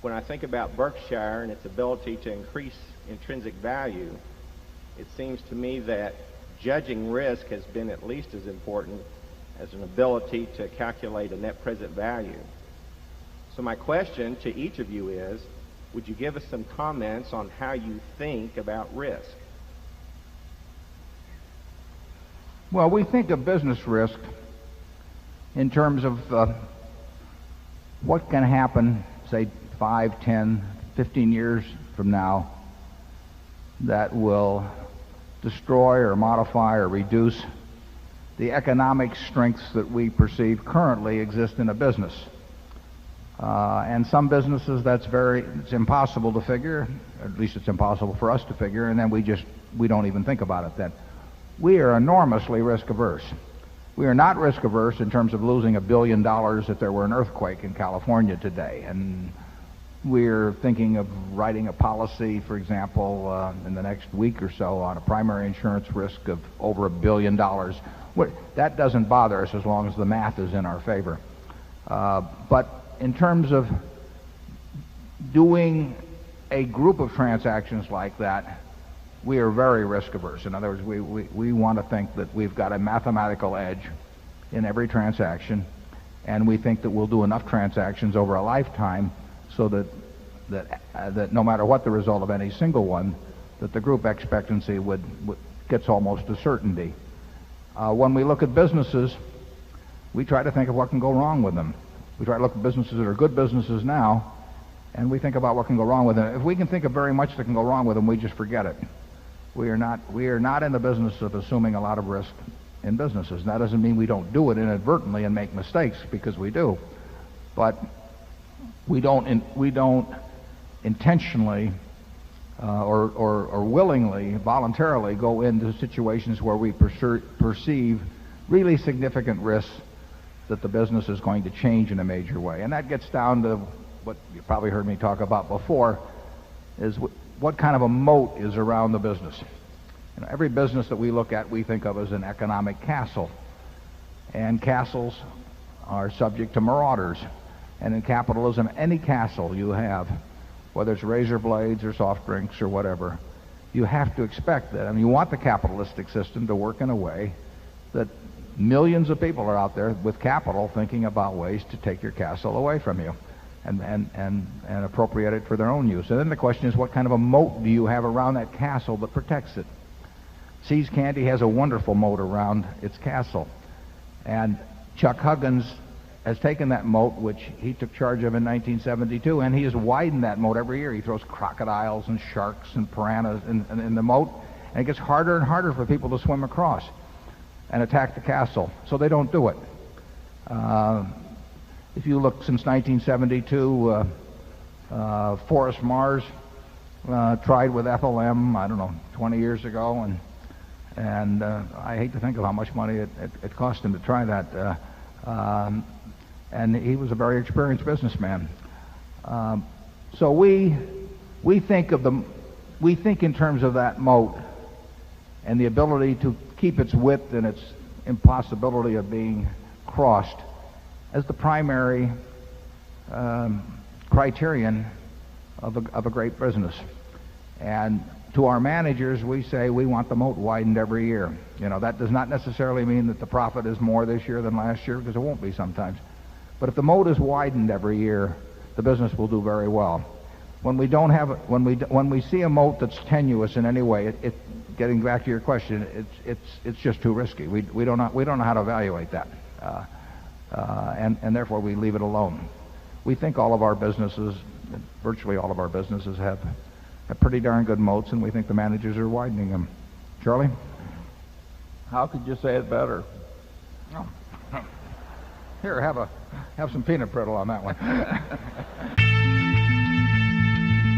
when I think about Berkshire and its ability to increase intrinsic value, it seems to me that judging risk has been at least as important as an ability to calculate a net present value. So my question to each of you is, would you give us some comments on how you think about risk? Well, we think of business risk in terms of what can happen, say, 5, 10, 15 years from now that will destroy or modify or reduce the economic strengths that we perceive currently exist in a business. And some businesses it's impossible to figure, or at least it's impossible for us to figure, and then we don't even think about it then. We are enormously risk averse. We are not risk averse in terms of losing $1 billion if there were an earthquake in California today. And we're thinking of writing a policy, for example, in the next week or so on a primary insurance risk of over $1 billion. That doesn't bother us as long as the math is in our favor. But in terms of doing a group of transactions like that, we are very risk averse. In other words, we want to think that we've got a mathematical edge in every transaction, and we think that we'll do enough transactions over a lifetime so that no matter what the result of any single one, that the group expectancy gets almost to certainty. When we look at businesses, we try to think of what can go wrong with them. We try to look at businesses that are good businesses now, and we think about what can go wrong with them. If we can think of very much that can go wrong with them, we just forget it. We are not in the business of assuming a lot of risk in businesses. And that doesn't mean we don't do it inadvertently and make mistakes, because we do. But we don't intentionally or willingly, voluntarily go into situations where we perceive really significant risks that the business is going to change in a major way. And that gets down to what you probably heard me talk about before, is what kind of a moat is around the business. Every business that we look at, we think of as an economic castle. And castles are subject to marauders. And in capitalism, any castle you have, whether it's razor blades or soft drinks or whatever, you have to expect that. I mean, you want the capitalistic system to work in a way that millions of people are out there with capital thinking about ways to take your castle away from you and appropriate it for their own use. And then the question is, what kind of a moat do you have around that castle that protects it? See's Candy has a wonderful moat around its castle. And Chuck Huggins has taken that moat, which he took charge of in 1972, and he has widened that moat every year. He throws crocodiles and sharks and piranhas in the moat, and it gets harder and harder for people to swim across and attack the castle. So they don't do it. If you look since 1972, Forrest Mars tried with FLM, I don't know, 20 years ago, and I hate to think of how much money it cost him to try that. And he was a very experienced businessman. So we think in terms of that moat and the ability to keep its width and its impossibility of being crossed as the primary criterion of a great business. And to our managers, we say we want the moat widened every year. That does not necessarily mean that the profit is more this year than last year, because it won't be sometimes. But if the moat is widened every year, the business will do very well. When we see a moat that's tenuous in any way, getting back to your question, it's just too risky. We don't know how to evaluate that. And therefore we leave it alone. We think all of our businesses, virtually all of our businesses, have pretty darn good moats, and we think the managers are widening them. Charlie? How could you say it better? Oh. Here, have some peanut brittle on that one.